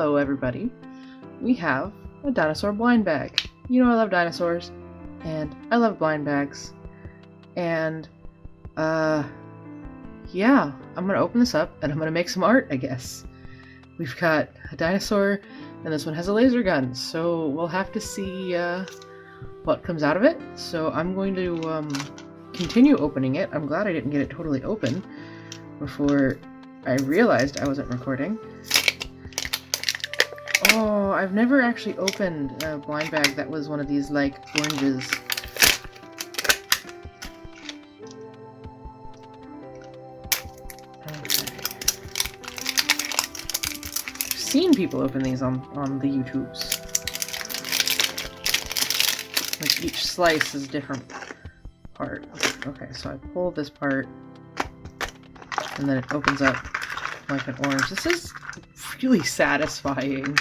Hello everybody. We have a dinosaur blind bag. You know I love dinosaurs, and I love blind bags. And, yeah, I'm gonna open this up and I'm gonna make some art, I guess. We've got a dinosaur, and this one has a laser gun, so we'll have to see, what comes out of it. So I'm going to, continue opening it. I'm glad I didn't get it totally open before I realized I wasn't recording. Oh, I've never actually opened a blind bag that was one of these, like, oranges. Okay. I've seen people open these on the YouTubes. Like, each slice is a different part. Okay, so I pull this part, and then it opens up like an orange. This is really satisfying.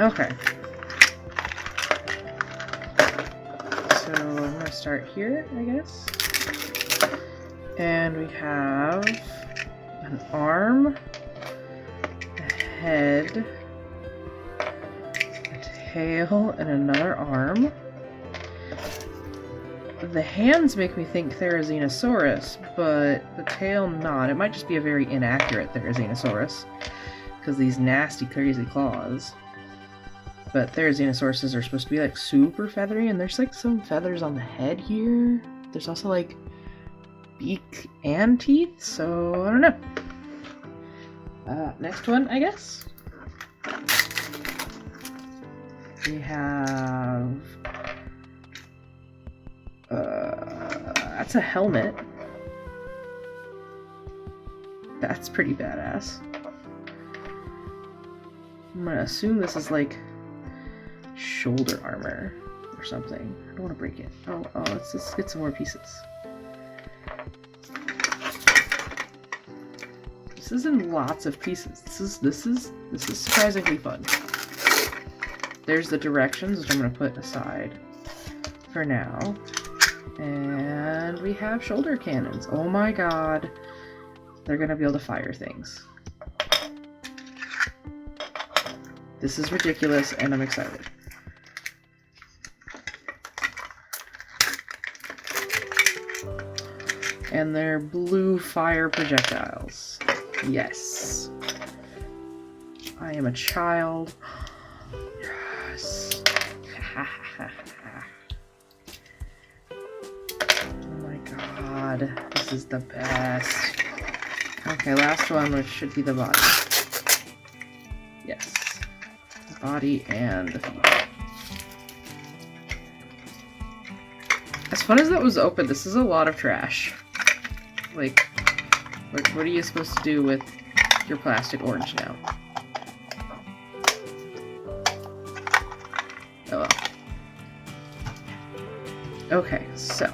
Okay. So I'm gonna start here, I guess. And we have an arm, a head, a tail, and another arm. The hands make me think Therizinosaurus, but the tail not. It might just be a very inaccurate Therizinosaurus, because these nasty, crazy claws. But Therizinosauruses are supposed to be, like, super feathery, and there's, like, some feathers on the head here. There's also, like, beak and teeth, so I don't know. Next one, I guess. We have... that's a helmet. That's pretty badass. I'm gonna assume this is like shoulder armor or something. I don't want to break it. Oh, let's just get some more pieces. This is in lots of pieces. This is surprisingly fun. There's the directions, which I'm gonna put aside for now. And we have shoulder cannons. Oh my god. They're gonna be able to fire things. This is ridiculous, and I'm excited. And they're blue fire projectiles. Yes. I am a child. Yes. This is the best. Okay, last one, which should be the body. Yes. The body and the feet. As fun as that was open, this is a lot of trash. Like, what are you supposed to do with your plastic orange now? Oh well. Okay, so.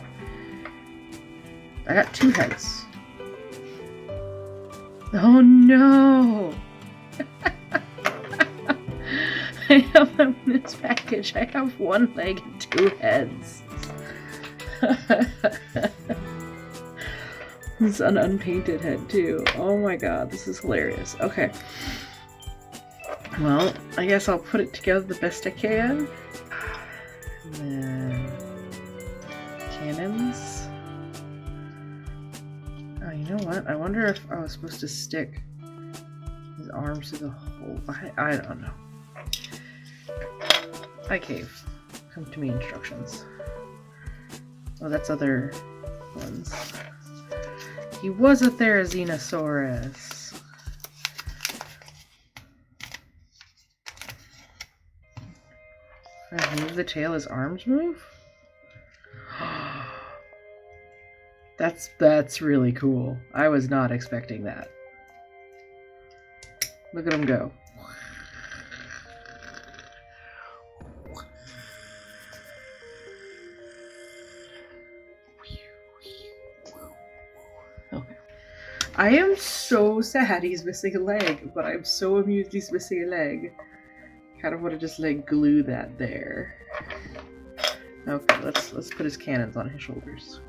I got 2 heads. Oh no! I have in this package. I have 1 leg and 2 heads. This is an unpainted head too. Oh my god, this is hilarious. Okay. Well, I guess I'll put it together the best I can. And then cannons. Oh, you know what? I wonder if I was supposed to stick his arms to the hole. I don't know. Hi, Cave. Come to me, instructions. Oh, that's other ones. He was a Therizinosaurus. If I move the tail, his arms move? That's really cool. I was not expecting that. Look at him go. Okay. I am so sad he's missing a leg, but I'm so amused he's missing a leg. Kind of want to just like glue that there. Okay, let's put his cannons on his shoulders.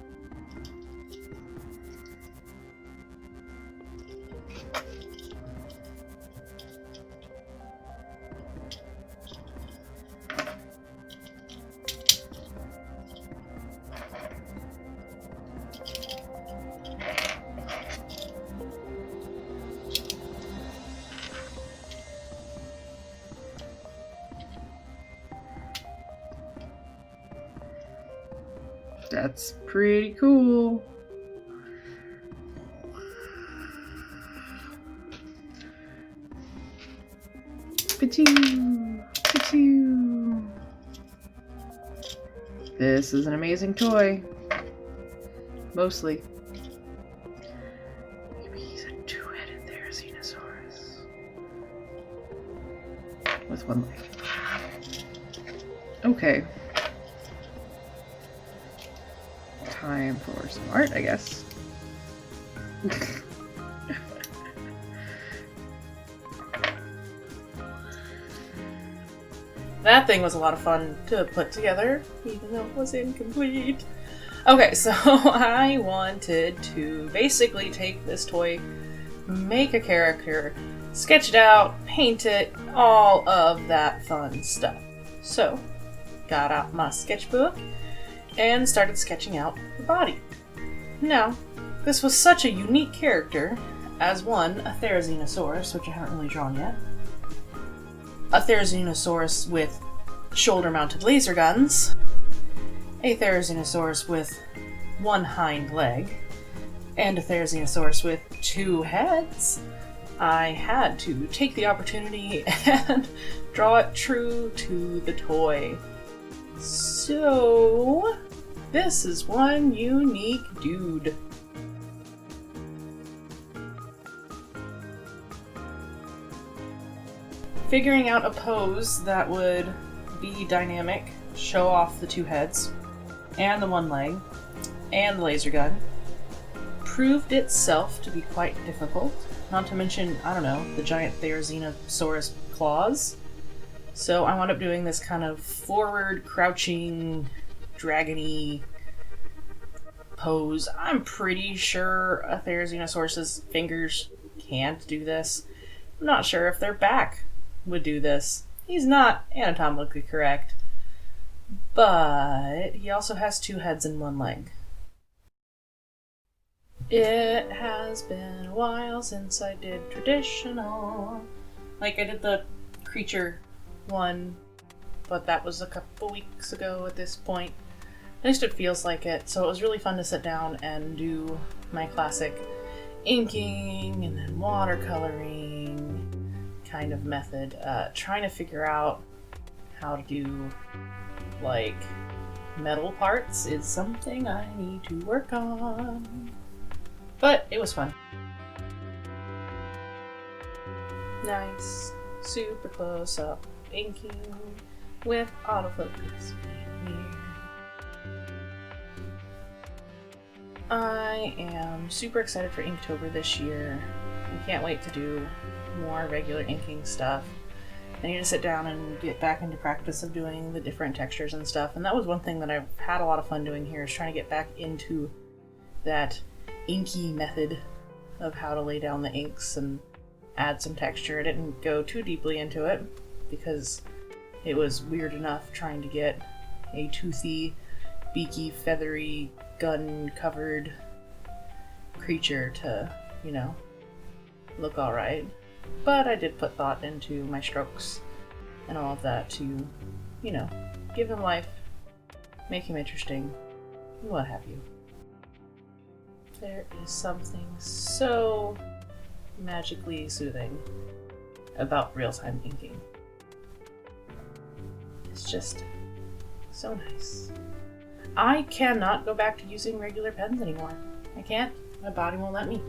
That's pretty cool. Pachoo! Pachoo! This is an amazing toy. Mostly. Maybe he's a two-headed Therizinosaurus. With one leg. Okay. Time for some art, I guess. That thing was a lot of fun to put together, even though it was incomplete. Okay, so I wanted to basically take this toy, make a character, sketch it out, paint it, all of that fun stuff. So, got out my sketchbook and started sketching out the body. Now, this was such a unique character, as one, a Therizinosaurus, which I haven't really drawn yet. A Therizinosaurus with shoulder-mounted laser guns. A Therizinosaurus with one hind leg. And a Therizinosaurus with two heads. I had to take the opportunity and draw it true to the toy. So, this is one unique dude. Figuring out a pose that would be dynamic, show off the two heads, and the one leg, and the laser gun, proved itself to be quite difficult. Not to mention, I don't know, the giant Therizinosaurus claws. So I wound up doing this kind of forward, crouching, dragony pose. I'm pretty sure a Therizinosaurus's fingers can't do this. I'm not sure if their back would do this. He's not anatomically correct, but he also has two heads and one leg. It has been a while since I did traditional. Like, I did the creature one, but that was a couple weeks ago at this point. At least it feels like it, so it was really fun to sit down and do my classic inking and then watercoloring kind of method. Trying to figure out how to do, like, metal parts is something I need to work on. But it was fun. Nice, super close up inking with autofocus. I am super excited for Inktober this year. I can't wait to do more regular inking stuff. I need to sit down and get back into practice of doing the different textures and stuff, and that was one thing that I've had a lot of fun doing here, is trying to get back into that inky method of how to lay down the inks and add some texture. I didn't go too deeply into it because it was weird enough trying to get a toothy, beaky, feathery, gun-covered creature to, you know, look alright. But I did put thought into my strokes and all of that to, you know, give him life, make him interesting, what have you. There is something so magically soothing about real-time inking. It's just so nice. I cannot go back to using regular pens anymore. I can't. My body won't let me.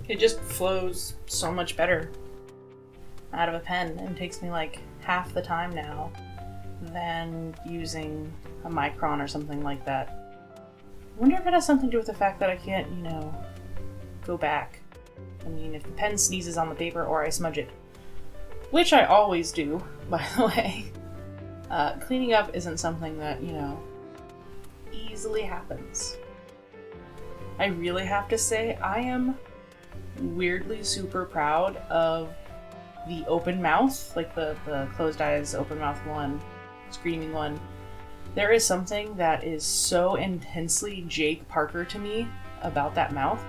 It just flows so much better out of a pen and takes me like half the time now than using a micron or something like that. I wonder if it has something to do with the fact that I can't, you know, go back. I mean, if the pen sneezes on the paper or I smudge it, which I always do, by the way, cleaning up isn't something that, you know, easily happens. I really have to say, I am weirdly super proud of the open mouth, like the closed eyes, open mouth one, screaming one. There is something that is so intensely Jake Parker to me about that mouth.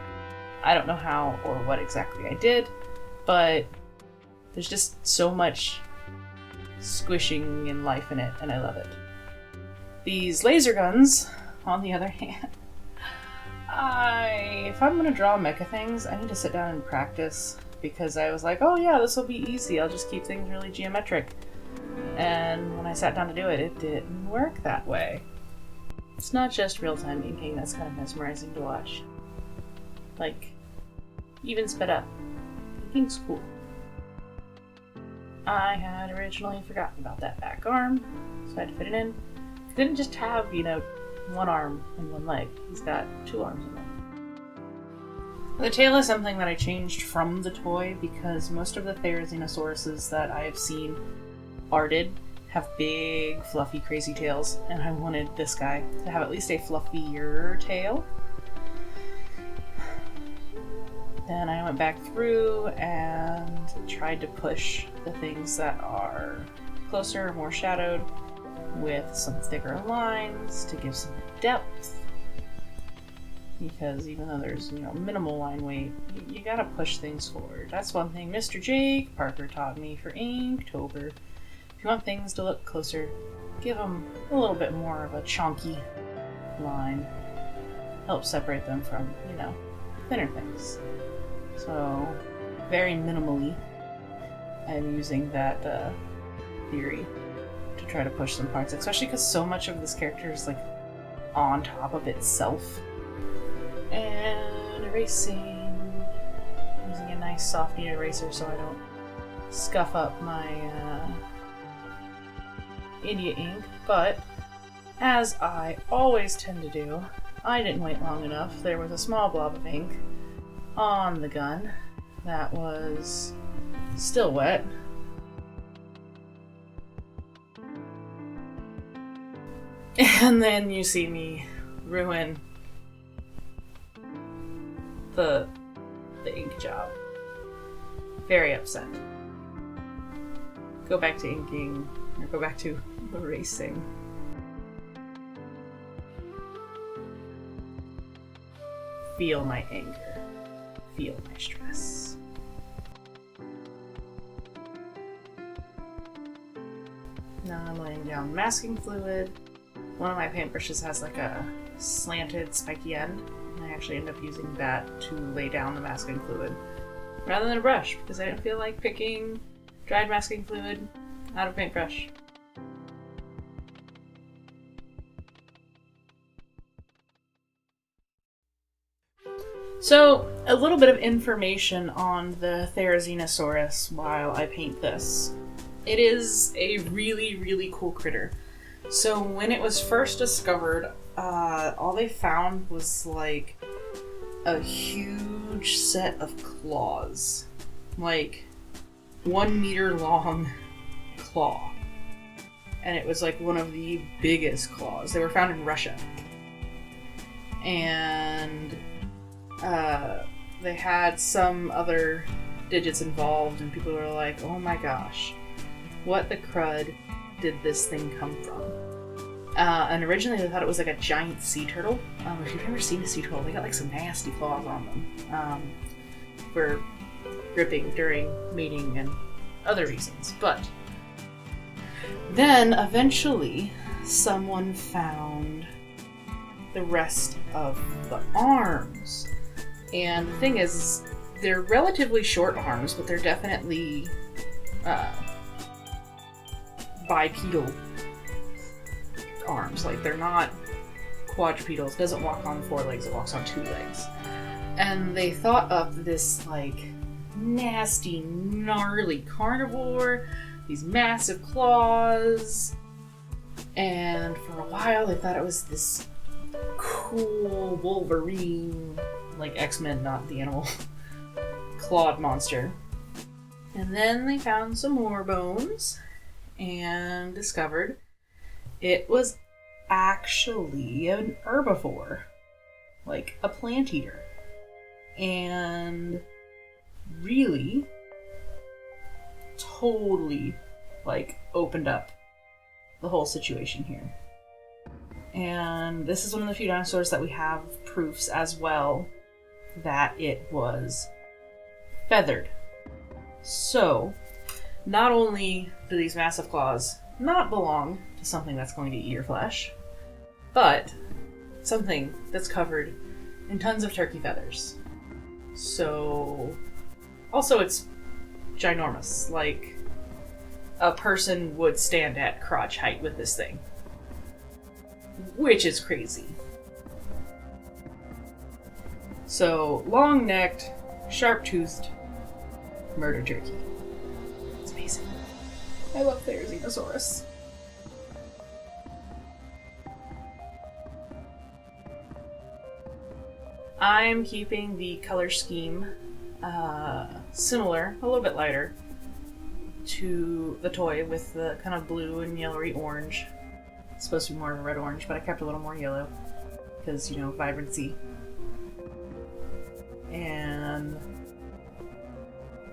I don't know how or what exactly I did, but there's just so much squishing and life in it, and I love it. These laser guns on the other hand, if I'm gonna draw mecha things, I need to sit down and practice, because I was like, oh yeah, this will be easy, I'll just keep things really geometric. And when I sat down to do it, it didn't work that way. It's not just real-time inking that's kind of mesmerizing to watch. Like, even sped up. Inking's cool. I had originally forgotten about that back arm, so I had to fit it in. He didn't just have, you know, one arm and one leg. He's got two arms and one. The tail is something that I changed from the toy because most of the Therizinosaurus that I have seen arted have big, fluffy, crazy tails, and I wanted this guy to have at least a fluffier tail. Then I went back through and tried to push the things that are closer, more shadowed, with some thicker lines to give some depth. Because even though there's, you know, minimal line weight, you gotta push things forward. That's one thing Mr. Jake Parker taught me for Inktober. If you want things to look closer, give them a little bit more of a chunky line. Help separate them from, you know, thinner things. So, very minimally, I'm using that theory to try to push some parts, especially because so much of this character is like on top of itself. And erasing, using a nice soft knead eraser so I don't scuff up my India ink, but as I always tend to do, I didn't wait long enough. There was a small blob of ink on the gun that was still wet. And then you see me ruin the ink job. Very upset. Go back to inking, or go back to erasing. Feel my anger. Feel my stress. Now I'm laying down masking fluid. One of my paintbrushes has like a slanted, spiky end, and I actually end up using that to lay down the masking fluid rather than a brush, because I didn't feel like picking dried masking fluid out of paintbrush. So, a little bit of information on the Therizinosaurus while I paint this. It is a really, really cool critter. So when it was first discovered, all they found was like a huge set of claws. Like 1 meter long claw. And it was like one of the biggest claws. They were found in Russia. And they had some other digits involved, and people were like, oh my gosh, what the crud did this thing come from? And originally they thought it was like a giant sea turtle. If you've ever seen a sea turtle, they got like some nasty claws on them for gripping during mating and other reasons. But then eventually someone found the rest of the arms. And the thing is, they're relatively short arms, but they're definitely bipedal arms. Like, they're not quadrupedal. It doesn't walk on 4 legs, it walks on 2 legs. And they thought of this, like, nasty, gnarly carnivore, these massive claws, and for a while they thought it was this cool Wolverine, like X-Men, not the animal, clawed monster. And then they found some more bones and discovered it was actually an herbivore, like a plant eater. And really totally like opened up the whole situation here. And this is one of the few dinosaurs that we have proofs as well that it was feathered. So, not only do these massive claws not belong to something that's going to eat your flesh, but something that's covered in tons of turkey feathers. So, also it's ginormous. Like, a person would stand at crotch height with this thing. Which is crazy. So, long-necked, sharp-toothed murder turkey. It's amazing. I love Therizinosaurus. I'm keeping the color scheme similar, a little bit lighter, to the toy with the kind of blue and yellowy orange. It's supposed to be more of a red-orange, but I kept a little more yellow because, you know, vibrancy. And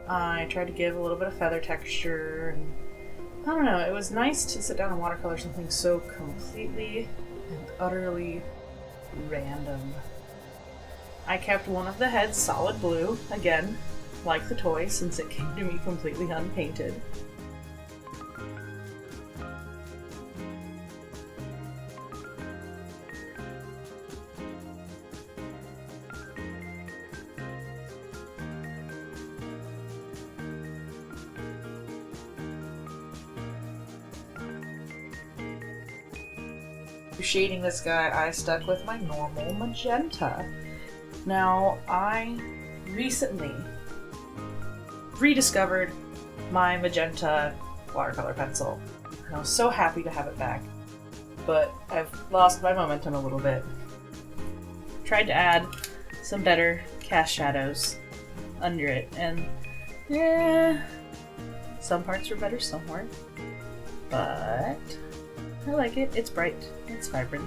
I tried to give a little bit of feather texture, and I don't know, it was nice to sit down and watercolor something so completely and utterly random. I kept one of the heads solid blue, again, like the toy, since it came to me completely unpainted. Shading this guy, I stuck with my normal magenta. Now, I recently rediscovered my magenta watercolor pencil, and I was so happy to have it back, but I've lost my momentum a little bit. Tried to add some better cast shadows under it, and yeah, some parts were better, some weren't, but I like it. It's bright. It's vibrant.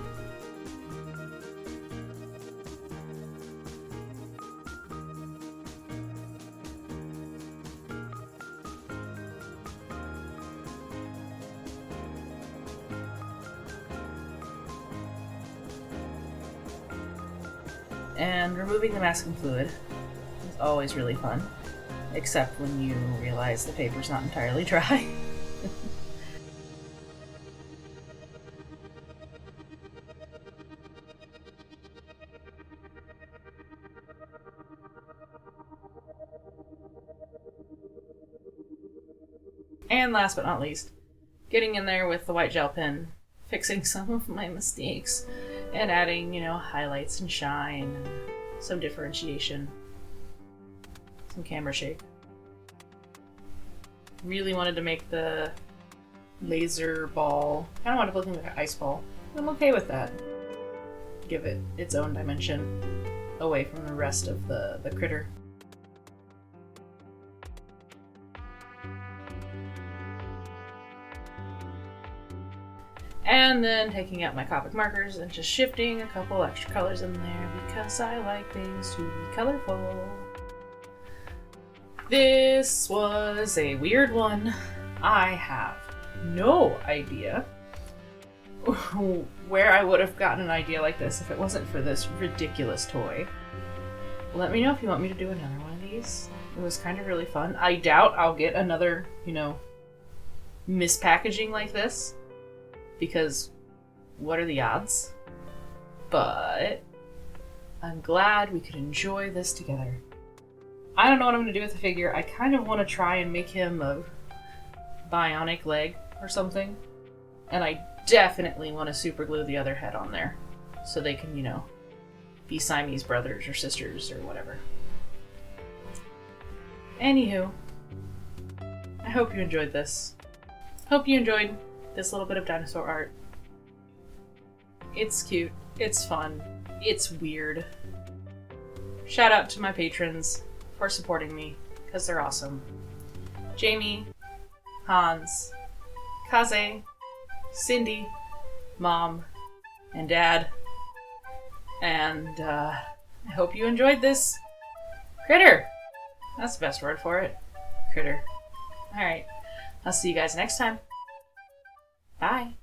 And removing the masking fluid is always really fun, except when you realize the paper's not entirely dry. And last but not least, getting in there with the white gel pen, fixing some of my mistakes, and adding, you know, highlights and shine, and some differentiation, some camera shake. Really wanted to make the laser ball, kind of wanted to look like an ice ball. I'm okay with that. Give it its own dimension away from the rest of the critter. And then taking out my Copic markers and just shifting a couple extra colors in there because I like things to be colorful. This was a weird one. I have no idea where I would have gotten an idea like this if it wasn't for this ridiculous toy. Let me know if you want me to do another one of these. It was kind of really fun. I doubt I'll get another, you know, mispackaging like this, because what are the odds? But I'm glad we could enjoy this together. I don't know what I'm going to do with the figure. I kind of want to try and make him a bionic leg or something. And I definitely want to super glue the other head on there so they can, you know, be Siamese brothers or sisters or whatever. Anywho, I hope you enjoyed this. Hope you enjoyed this little bit of dinosaur art. It's cute, it's fun, it's weird. Shout out to my patrons for supporting me, because they're awesome. Jamie, Hans, Kaze, Cindy, Mom, and Dad. And I hope you enjoyed this critter. That's the best word for it. Critter. Alright, I'll see you guys next time. Bye.